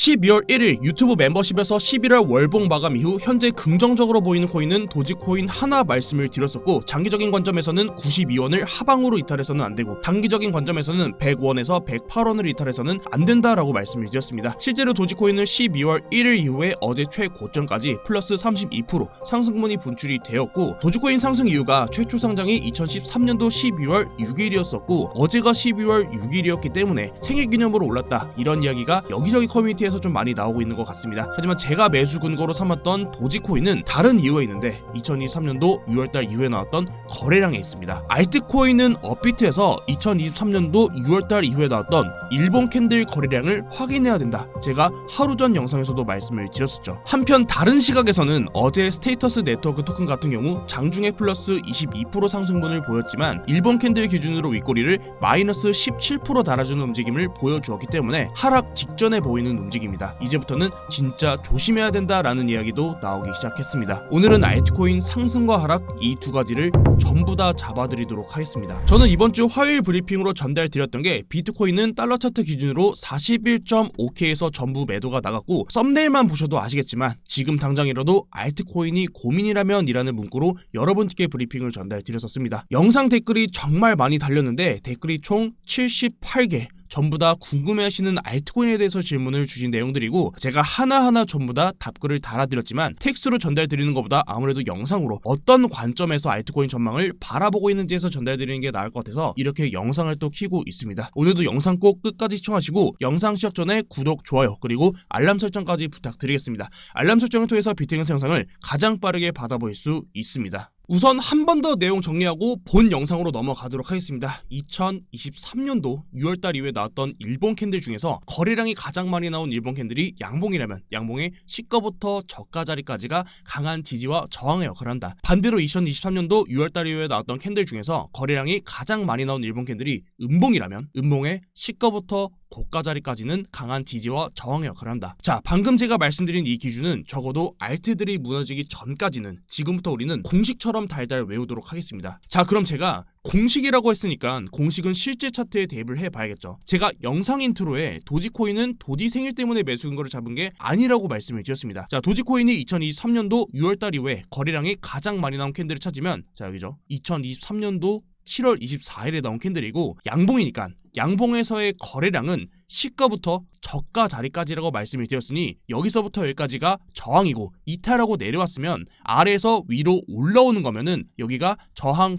12월 1일 유튜브 멤버십에서 11월 월봉 마감 이후 현재 긍정적으로 보이는 코인은 도지코인 하나 말씀을 드렸었고, 장기적인 관점에서는 92원을 하방으로 이탈해서는 안되고 단기적인 관점에서는 100원에서 108원을 이탈해서는 안된다라고 말씀을 드렸습니다. 실제로 도지코인은 12월 1일 이후에 어제 최고점까지 플러스 32% 상승분이 분출이 되었고, 도지코인 상승 이유가 최초 상장이 2013년도 12월 6일이었었고 어제가 12월 6일이었기 때문에 생일기념으로 올랐다, 이런 이야기가 여기저기 커뮤니티에서 좀 많이 나오고 있는 것 같습니다. 하지만 제가 매수 근거로 삼았던 도지코인은 다른 이유에 있는데 2023년도 6월달 이후에 나왔던 거래량에 있습니다. 알트코인은 업비트에서 2023년도 6월달 이후에 나왔던 일본 캔들 거래량을 확인해야 된다, 제가 하루 전 영상에서도 말씀을 드렸었죠. 한편 다른 시각에서는 어제 스테이터스 네트워크 토큰 같은 경우 장중에 플러스 22% 상승분을 보였지만 일본 캔들 기준으로 윗꼬리를 마이너스 17% 달아주는 움직임을 보여주었기 때문에 하락 직전에 보이는 움직임이다, 이제부터는 진짜 조심해야 된다라는 이야기도 나오기 시작했습니다. 오늘은 알트코인 상승과 하락 이 두 가지를 전부 다 잡아드리도록 하겠습니다. 저는 이번 주 화요일 브리핑으로 전달드렸던 게 비트코인은 달러 차트 기준으로 41.5K에서 전부 매도가 나갔고, 썸네일만 보셔도 아시겠지만 지금 당장이라도 알트코인이 고민이라면 이라는 문구로 여러분께 브리핑을 전달드렸었습니다. 영상 댓글이 정말 많이 달렸는데 댓글이 총 78개, 전부 다 궁금해하시는 알트코인에 대해서 질문을 주신 내용들이고, 제가 하나하나 전부 다 답글을 달아드렸지만 텍스트로 전달드리는 것보다 아무래도 영상으로 어떤 관점에서 알트코인 전망을 바라보고 있는지에서 전달드리는 게 나을 것 같아서 이렇게 영상을 또 켜고 있습니다. 오늘도 영상 꼭 끝까지 시청하시고 영상 시작 전에 구독, 좋아요 그리고 알람 설정까지 부탁드리겠습니다. 알람 설정을 통해서 비트행사 영상을 가장 빠르게 받아볼 수 있습니다. 우선 한 번 더 내용 정리하고 본 영상으로 넘어가도록 하겠습니다. 2023년도 6월달 이후에 나왔던 일본 캔들 중에서 거래량이 가장 많이 나온 일본 캔들이 양봉이라면 양봉의 시가부터 저가 자리까지가 강한 지지와 저항의 역할을 한다. 반대로 2023년도 6월달 이후에 나왔던 캔들 중에서 거래량이 가장 많이 나온 일본 캔들이 음봉이라면 음봉의 시가부터 고가 자리까지는 강한 지지와 저항의 역할을 한다. 자, 방금 제가 말씀드린 이 기준은 적어도 알트들이 무너지기 전까지는 지금부터 우리는 공식처럼 달달 외우도록 하겠습니다. 자, 그럼 제가 공식이라고 했으니까 공식은 실제 차트에 대입을 해봐야겠죠. 제가 영상 인트로에 도지코인은 도지 생일 때문에 매수 근거를 잡은 게 아니라고 말씀을 드렸습니다. 자, 도지코인이 2023년도 6월달 이후에 거래량이 가장 많이 나온 캔들을 찾으면, 자 여기죠, 2023년도 7월 24일에 나온 캔들이고, 양봉이니까 양봉에서의 거래량은 시가부터 저가 자리까지라고 말씀을 드렸으니 여기서부터 여기까지가 저항이고, 이탈하고 내려왔으면 아래에서 위로 올라오는 거면은 여기가 저항,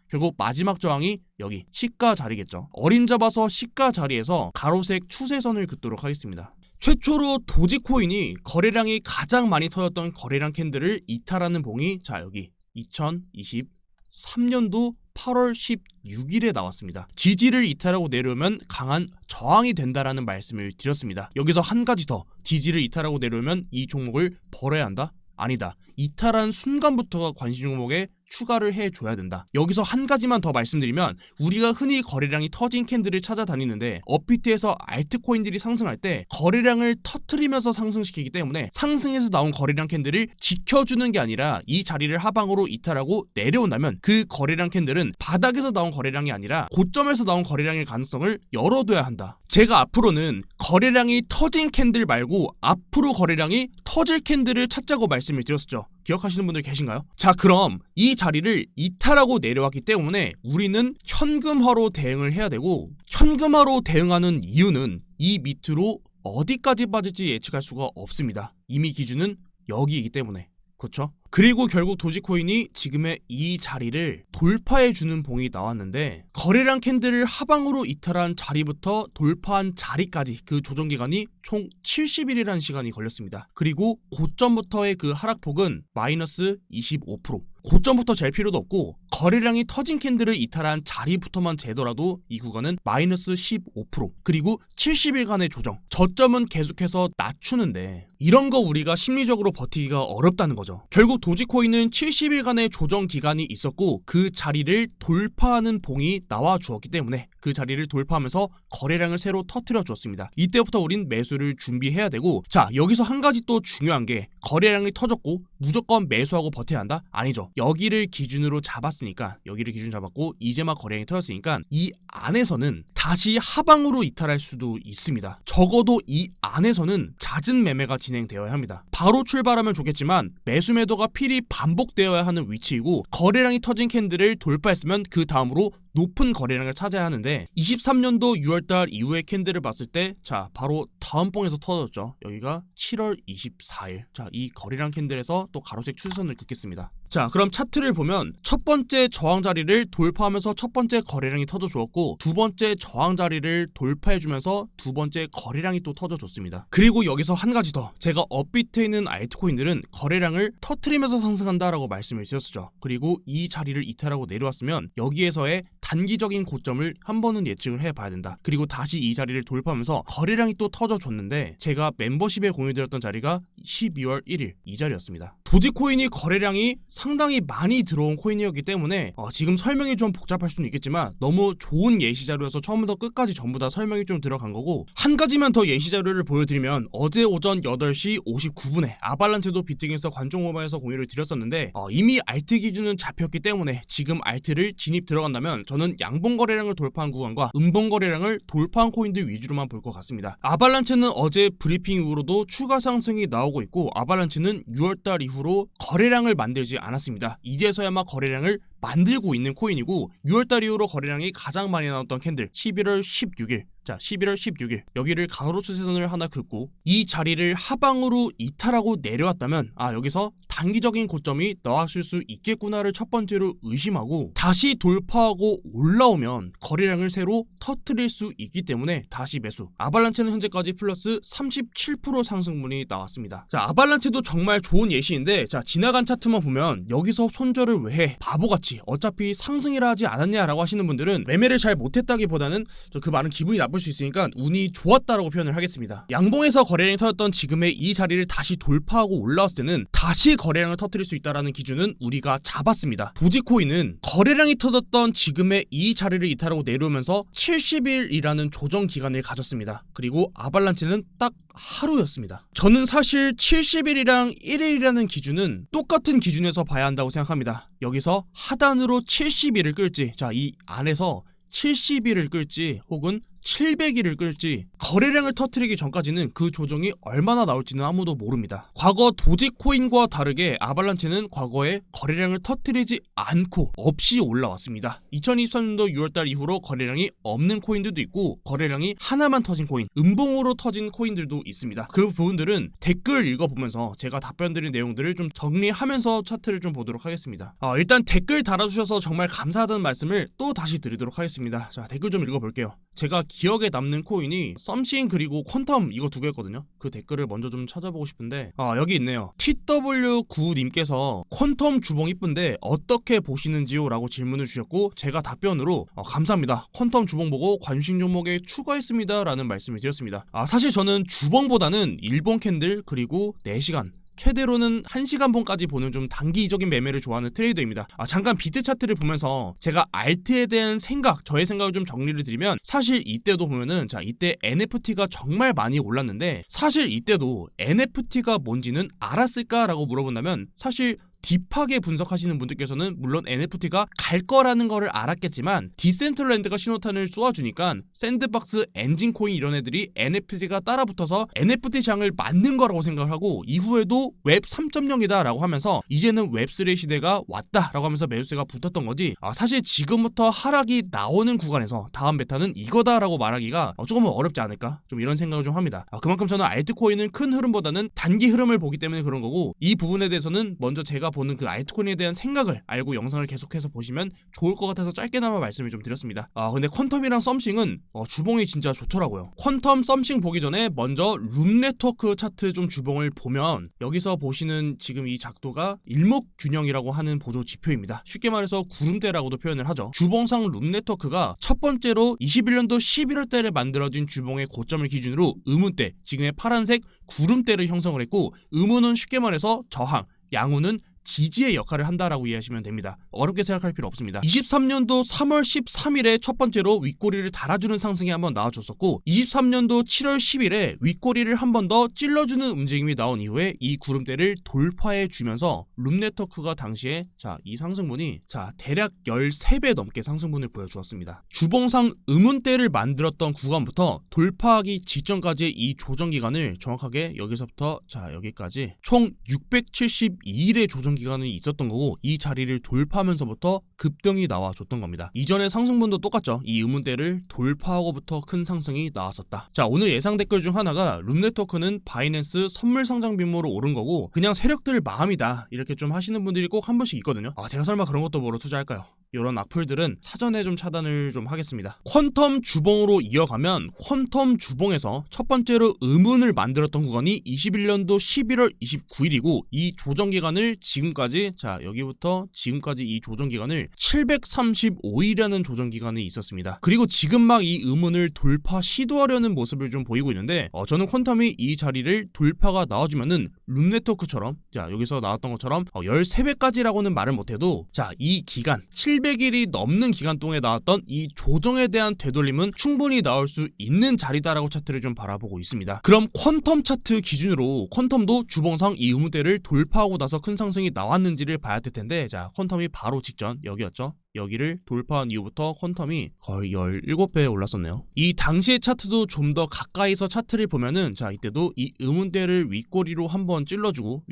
결국 마지막 저항이 여기 시가 자리겠죠. 어림잡아서 시가 자리에서 가로색 추세선을 긋도록 하겠습니다. 최초로 도지코인이 거래량이 가장 많이 터졌던 거래량 캔들을 이탈하는 봉이, 자 여기 2023년도 8월 16일에 나왔습니다. 지지를 이탈하고 내려오면 강한 저항이 된다라는 말씀을 드렸습니다. 여기서 한 가지 더, 지지를 이탈하고 내려오면 이 종목을 버려야 한다? 아니다. 이탈한 순간부터가 관심 종목에 추가를 해줘야 된다. 여기서 한 가지만 더 말씀드리면, 우리가 흔히 거래량이 터진 캔들을 찾아다니는데 업비트에서 알트코인들이 상승할 때 거래량을 터트리면서 상승시키기 때문에 상승에서 나온 거래량 캔들을 지켜주는 게 아니라 이 자리를 하방으로 이탈하고 내려온다면 그 거래량 캔들은 바닥에서 나온 거래량이 아니라 고점에서 나온 거래량일 가능성을 열어둬야 한다. 제가 앞으로는 거래량이 터진 캔들 말고 앞으로 거래량이 터질 캔들을 찾자고 말씀을 드렸었죠. 기억하시는 분들 계신가요? 자, 그럼 이 자리를 이탈하고 내려왔기 때문에 우리는 현금화로 대응을 해야 되고, 현금화로 대응하는 이유는 이 밑으로 어디까지 빠질지 예측할 수가 없습니다. 이미 기준은 여기이기 때문에. 그렇죠? 그리고 결국 도지코인이 지금의 이 자리를 돌파해주는 봉이 나왔는데, 거래량 캔들을 하방으로 이탈한 자리부터 돌파한 자리까지 그 조정기간이 총 70일이라는 시간이 걸렸습니다. 그리고 고점부터의 그 하락폭은 마이너스 25%. 고점부터 잴 필요도 없고 거래량이 터진 캔들을 이탈한 자리부터만 재더라도 이 구간은 마이너스 15%, 그리고 70일간의 조정, 저점은 계속해서 낮추는데 이런 거 우리가 심리적으로 버티기가 어렵다는 거죠. 결국 도지코인은 70일간의 조정 기간이 있었고 그 자리를 돌파하는 봉이 나와 주었기 때문에 그 자리를 돌파하면서 거래량을 새로 터뜨려 주었습니다. 이때부터 우린 매수를 준비해야 되고, 자, 여기서 한 가지 또 중요한 게 거래량이 터졌고 무조건 매수하고 버텨야 한다? 아니죠. 여기를 기준으로 잡았으니까, 여기를 기준 잡았고 이제 막 거래량이 터졌으니까 이 안에서는 다시 하방으로 이탈할 수도 있습니다. 적어도 이 안에서는 잦은 매매가 진행되어야 합니다. 바로 출발하면 좋겠지만 매수 매도가 필히 반복되어야 하는 위치이고, 거래량이 터진 캔들을 돌파했으면 그 다음으로 높은 거래량을 찾아야 하는데 23년도 6월달 이후의 캔들을 봤을 때, 자, 바로 다음 봉에서 터졌죠. 여기가 7월 24일. 자, 이 거래량 캔들에서 또 가로색 추세선을 긋겠습니다. 자, 그럼 차트를 보면 첫 번째 저항 자리를 돌파하면서 첫 번째 거래량이 터져주었고, 두 번째 저항 자리를 돌파해주면서 두 번째 거래량이 또 터져줬습니다. 그리고 여기서 한 가지 더, 제가 업비트에 있는 알트코인들은 거래량을 터트리면서 상승한다라고 말씀을 드렸었죠. 그리고 이 자리를 이탈하고 내려왔으면 여기에서의 단기적인 고점을 한 번은 예측을 해봐야 된다. 그리고 다시 이 자리를 돌파하면서 거래량이 또 터져줬는데, 제가 멤버십에 공유드렸던 자리가 12월 1일 이 자리였습니다. 도지코인이 거래량이 상당히 많이 들어온 코인이었기 때문에 지금 설명이 좀 복잡할 수는 있겠지만 너무 좋은 예시 자료여서 처음부터 끝까지 전부 다 설명이 좀 들어간 거고, 한 가지만 더 예시 자료를 보여드리면 어제 오전 8시 59분에 아발란체도 비트깅에서 관종오바에서 공유를 드렸었는데, 이미 알트 기준은 잡혔기 때문에 지금 알트를 진입 들어간다면 저는 양봉 거래량을 돌파한 구간과 음봉 거래량을 돌파한 코인들 위주로만 볼 것 같습니다. 아발란체는 어제 브리핑 이후로도 추가 상승이 나오고 있고, 아발란체는 6월달 이후로 거래량을 만들지 않았습니다. 이제서야 막 거래량을 만들고 있는 코인이고, 6월달 이후로 거래량이 가장 많이 나왔던 캔들 11월 16일, 자, 11월 16일 여기를 가로 추세선을 하나 긋고 이 자리를 하방으로 이탈하고 내려왔다면, 여기서 단기적인 고점이 나왔을 수 있겠구나를 첫 번째로 의심하고, 다시 돌파하고 올라오면 거래량을 새로 터뜨릴 수 있기 때문에 다시 매수. 아발란체는 현재까지 플러스 37% 상승분이 나왔습니다. 자, 아발란체도 정말 좋은 예시인데, 자, 지나간 차트만 보면 여기서 손절을 왜 해? 바보같이 어차피 상승이라 하지 않았냐라고 하시는 분들은 매매를 잘 못했다기보다는 그 말은 기분이 나쁠 수 있으니까 운이 좋았다라고 표현을 하겠습니다. 양봉에서 거래량이 터졌던 지금의 이 자리를 다시 돌파하고 올라왔을 때는 다시 거래량을 터뜨릴 수 있다라는 기준은 우리가 잡았습니다. 도지코인은 거래량이 터졌던 지금의 이 자리를 이탈하고 내려오면서 70일이라는 조정 기간을 가졌습니다. 그리고 아발란체는 딱 하루였습니다. 저는 사실 70일이랑 1일이라는 기준은 똑같은 기준에서 봐야 한다고 생각합니다. 여기서 하단으로 70일을 끌지, 자, 이 안에서 70일을 끌지 혹은 700일을 끌지 거래량을 터뜨리기 전까지는 그 조정이 얼마나 나올지는 아무도 모릅니다. 과거 도지코인과 다르게 아발란체는 과거에 거래량을 터뜨리지 않고 없이 올라왔습니다. 2023년도 6월달 이후로 거래량이 없는 코인들도 있고 거래량이 하나만 터진 코인, 음봉으로 터진 코인들도 있습니다. 그 부분들은 댓글 읽어보면서 제가 답변드린 내용들을 좀 정리하면서 차트를 좀 보도록 하겠습니다. 일단 댓글 달아주셔서 정말 감사하다는 말씀을 또 다시 드리도록 하겠습니다. 자, 댓글 좀 읽어볼게요. 제가 기억에 남는 코인이 썸씽 그리고 퀀텀 이거 두 개였거든요. 그 댓글을 먼저 좀 찾아보고 싶은데 여기 있네요. TW9님께서 퀀텀 주봉 이쁜데 어떻게 보시는지요? 라고 질문을 주셨고 제가 답변으로 감사합니다. 퀀텀 주봉 보고 관심 종목에 추가했습니다. 라는 말씀을 드렸습니다. 사실 저는 주봉보다는 일본 캔들 그리고 4시간 최대로는 1시간 봉까지 보는 좀 단기적인 매매를 좋아하는 트레이더입니다. 잠깐 비트 차트를 보면서 제가 알트에 대한 저의 생각을 좀 정리를 드리면, 사실 이때도 보면은 이때 NFT가 정말 많이 올랐는데 사실 이때도 NFT가 뭔지는 알았을까라고 물어본다면 사실 딥하게 분석하시는 분들께서는 물론 NFT가 갈 거라는 거를 알았겠지만 디센트럴랜드가 신호탄을 쏘아주니까 샌드박스, 엔진코인 이런 애들이 NFT가 따라붙어서 NFT 장을 만든 거라고 생각을 하고 이후에도 웹 3.0이다 라고 하면서 이제는 웹3의 시대가 왔다 라고 하면서 매수세가 붙었던 거지, 사실 지금부터 하락이 나오는 구간에서 다음 베타는 이거다 라고 말하기가 조금은 어렵지 않을까, 좀 이런 생각을 좀 합니다. 그만큼 저는 알트코인은 큰 흐름보다는 단기 흐름을 보기 때문에 그런 거고, 이 부분에 대해서는 먼저 제가 제가 보는 그 알트코인에 대한 생각을 알고 영상을 계속해서 보시면 좋을 것 같아서 짧게나마 말씀을 좀 드렸습니다. 근데 퀀텀이랑 썸씽은 주봉이 진짜 좋더라고요. 퀀텀, 썸씽 보기 전에 먼저 룸 네트워크 차트 좀 주봉을 보면 여기서 보시는 지금 이 작도가 일목균형이라고 하는 보조 지표입니다. 쉽게 말해서 구름대라고도 표현을 하죠. 주봉상 룸 네트워크가 첫 번째로 21년도 11월달에 만들어진 주봉의 고점을 기준으로 음운대, 지금의 파란색 구름대를 형성을 했고, 음운은 쉽게 말해서 저항, 양운은 지지의 역할을 한다라고 이해하시면 됩니다. 어렵게 생각할 필요 없습니다. 23년도 3월 13일에 첫 번째로 윗꼬리를 달아주는 상승이 한번 나와줬었고, 23년도 7월 10일에 윗꼬리를 한 번 더 찔러주는 움직임이 나온 이후에 이 구름대를 돌파해 주면서 룸 네트워크가 당시에 이 상승분이 대략 13배 넘게 상승분을 보여주었습니다. 주봉상 음운대를 만들었던 구간부터 돌파하기 직전까지의 이 조정 기간을 정확하게 여기서부터 여기까지 총 672일의 조정 기간이 있었던 거고, 이 자리를 돌파하면서부터 급등이 나와줬던 겁니다. 이전의 상승분도 똑같죠. 이 음운대를 돌파하고부터 큰 상승이 나왔었다. 오늘 예상 댓글 중 하나가 룸 네트워크는 바이낸스 선물 상장 빈모로 오른 거고 그냥 세력들 마음이다, 이렇게 좀 하시는 분들이 꼭 한 번씩 있거든요. 제가 설마 그런 것도 보러 투자할까요? 이런 악플들은 사전에 좀 차단을 좀 하겠습니다. 퀀텀 주봉으로 이어가면 퀀텀 주봉에서 첫 번째로 음운을 만들었던 구간이 21년도 11월 29일이고 이 조정 기간을 지금까지 여기부터 지금까지 이 조정 기간을 735일이라는 조정 기간이 있었습니다. 그리고 지금 막 이 음운을 돌파 시도하려는 모습을 좀 보이고 있는데 저는 퀀텀이 이 자리를 돌파가 나와주면은 룸 네트워크처럼 여기서 나왔던 것처럼 13배까지라고는 말을 못해도 이 기간 700일이 넘는 기간 동안에 나왔던 이 조정에 대한 되돌림은 충분히 나올 수 있는 자리다라고 차트를 좀 바라보고 있습니다. 그럼 퀀텀 차트 기준으로 퀀텀도 주봉상 이 음운대를 돌파하고 나서 큰 상승이 나왔는지를 봐야 될 텐데, 퀀텀이 바로 직전 여기였죠. 여기를 돌파한 이후부터 퀀텀이 거의 17배 올랐었네요. 이 당시의 차트도 좀 더 가까이서 차트를 보면은 이때도 이 음운대를 윗꼬리로 한번 찔러주고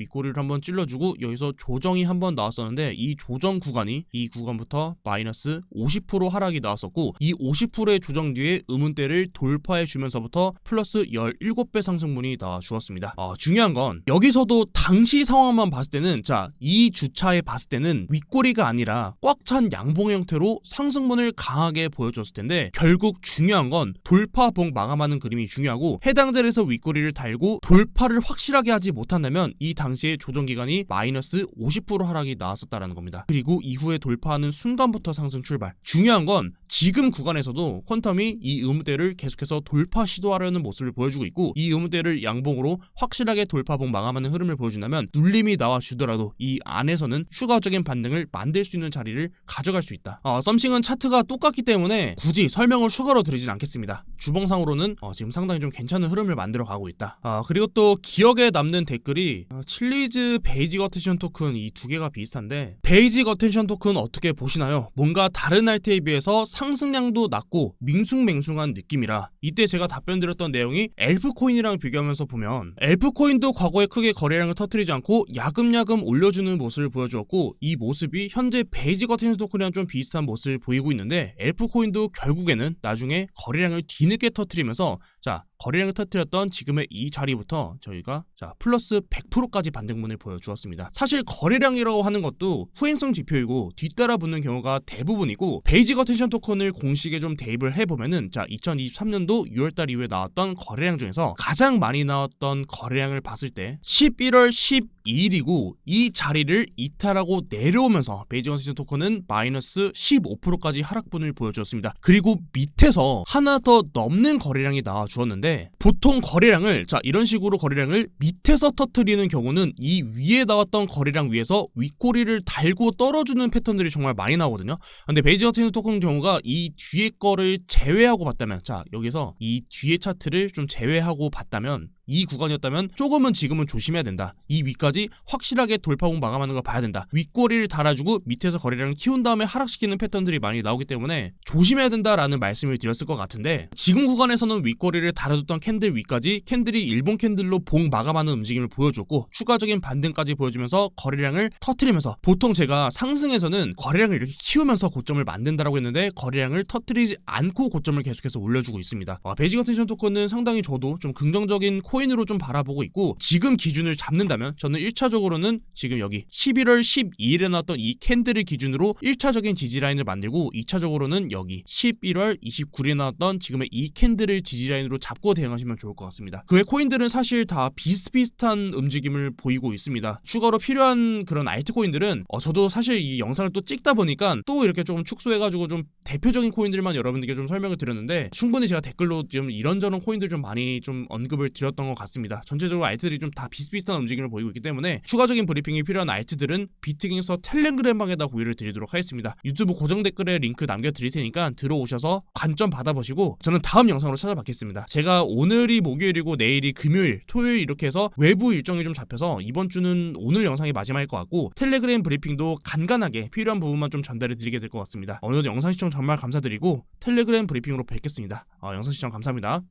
여기서 조정이 한번 나왔었는데, 이 조정 구간이 이 구간부터 마이너스 50% 하락이 나왔었고, 이 50%의 조정 뒤에 음운대를 돌파해 주면서부터 플러스 17배 상승분이 나와 주었습니다. 중요한 건 여기서도 당시 상황만 봤을 때는 이 주차에 봤을 때는 윗꼬리가 아니라 꽉 찬 양봉 형태로 상승분을 강하게 보여줬을 텐데, 결국 중요한 건 돌파봉 마감하는 그림이 중요하고, 해당 자리에서 윗꼬리를 달고 돌파를 확실하게 하지 못한다면 이 당시의 조정 기간이 마이너스 50% 하락이 나왔었다라는 겁니다. 그리고 이후에 돌파하는 순간부터 상승 출발. 중요한 건 지금 구간에서도 퀀텀이 이 음운대를 계속해서 돌파 시도하려는 모습을 보여주고 있고, 이 음운대를 양봉으로 확실하게 돌파봉 마감하는 흐름을 보여준다면 눌림이 나와주더라도 이 안에서는 추가적인 반등을 만들 수 있는 자리를 가져갈 수 있다. 썸씽은 차트가 똑같기 때문에 굳이 설명을 추가로 드리진 않겠습니다. 주봉상으로는 지금 상당히 좀 괜찮은 흐름을 만들어 가고 있다. 그리고 또 기억에 남는 댓글이 칠리즈 베이직 어텐션 토큰 이 두 개가 비슷한데, 베이직 어텐션 토큰 어떻게 보시나요? 뭔가 다른 알트에 비해서 상승량도 낮고 밍숭맹숭한 느낌이라, 이때 제가 답변 드렸던 내용이 엘프코인이랑 비교하면서 보면 엘프코인도 과거에 크게 거래량을 터뜨리지 않고 야금야금 올려주는 모습을 보여주었고, 이 모습이 현재 베이직 어텐션 토큰이랑 좀 비슷한 모습을 보이고 있는데, 엘프코인도 결국에는 나중에 거래량을 뒤늦게 터뜨리면서 거래량을 터뜨렸던 지금의 이 자리부터 저희가 플러스 100%까지 반등분을 보여주었습니다. 사실 거래량이라고 하는 것도 후행성 지표이고 뒤따라 붙는 경우가 대부분이고, 베이직 어텐션 토큰을 공식에 좀 대입을 해보면은 2023년도 6월달 이후에 나왔던 거래량 중에서 가장 많이 나왔던 거래량을 봤을 때 11월 12일이고, 이 자리를 이탈하고 내려오면서 베이직 어텐션 토큰은 마이너스 15%까지 하락분을 보여주었습니다. 그리고 밑에서 하나 더 넘는 거래량이 나와주었는데, 보통 거래량을 이런 식으로 거래량을 밑에서 터뜨리는 경우는 이 위에 나왔던 거래량 위에서 윗꼬리를 달고 떨어주는 패턴들이 정말 많이 나오거든요. 근데 베이직 어텐션 토큰 경우가 이 뒤에 거를 제외하고 봤다면, 여기서 이 뒤에 차트를 좀 제외하고 봤다면, 이 구간이었다면 조금은 지금은 조심해야 된다. 이 위까지 확실하게 돌파봉 마감하는 걸 봐야 된다. 윗꼬리를 달아주고 밑에서 거래량을 키운 다음에 하락시키는 패턴들이 많이 나오기 때문에 조심해야 된다라는 말씀을 드렸을 것 같은데, 지금 구간에서는 윗꼬리를 달아줬던 캔들 위까지 캔들이 일본 캔들로 봉 마감하는 움직임을 보여줬고, 추가적인 반등까지 보여주면서 거래량을 터뜨리면서, 보통 제가 상승에서는 거래량을 이렇게 키우면서 고점을 만든다라고 했는데 거래량을 터뜨리지 않고 고점을 계속해서 올려주고 있습니다. 베이직 어텐션 토큰은 상당히 저도 좀 긍정적인 코인으로 좀 바라보고 있고, 지금 기준을 잡는다면 저는 1차적으로는 지금 여기 11월 12일에 나왔던 이 캔들을 기준으로 1차적인 지지라인을 만들고, 2차적으로는 여기 11월 29일에 나왔던 지금의 이 캔들을 지지라인으로 잡고 대응하시면 좋을 것 같습니다. 그 외 코인들은 사실 다 비슷비슷한 움직임을 보이고 있습니다. 추가로 필요한 그런 알트코인들은 저도 사실 이 영상을 또 찍다 보니까 또 이렇게 조금 축소해가지고 좀 대표적인 코인들만 여러분들께 좀 설명을 드렸는데, 충분히 제가 댓글로 좀 이런저런 코인들 좀 많이 좀 언급을 드렸던 것 같습니다. 전체적으로 알트들이 좀 다 비슷비슷한 움직임을 보이고 있기 때문에 추가적인 브리핑이 필요한 알트들은 비트갱에서 텔레그램방에다 공유를 드리도록 하겠습니다. 유튜브 고정 댓글에 링크 남겨드릴 테니까 들어오셔서 관점 받아보시고 저는 다음 영상으로 찾아뵙겠습니다. 제가 오늘이 목요일이고 내일이 금요일, 토요일 이렇게 해서 외부 일정이 좀 잡혀서 이번 주는 오늘 영상이 마지막일 것 같고, 텔레그램 브리핑도 간간하게 필요한 부분만 좀 전달해 드리게 될 것 같습니다. 오늘도 영상 시청 정말 감사드리고 텔레그램 브리핑으로 뵙겠습니다. 영상 시청 감사합니다.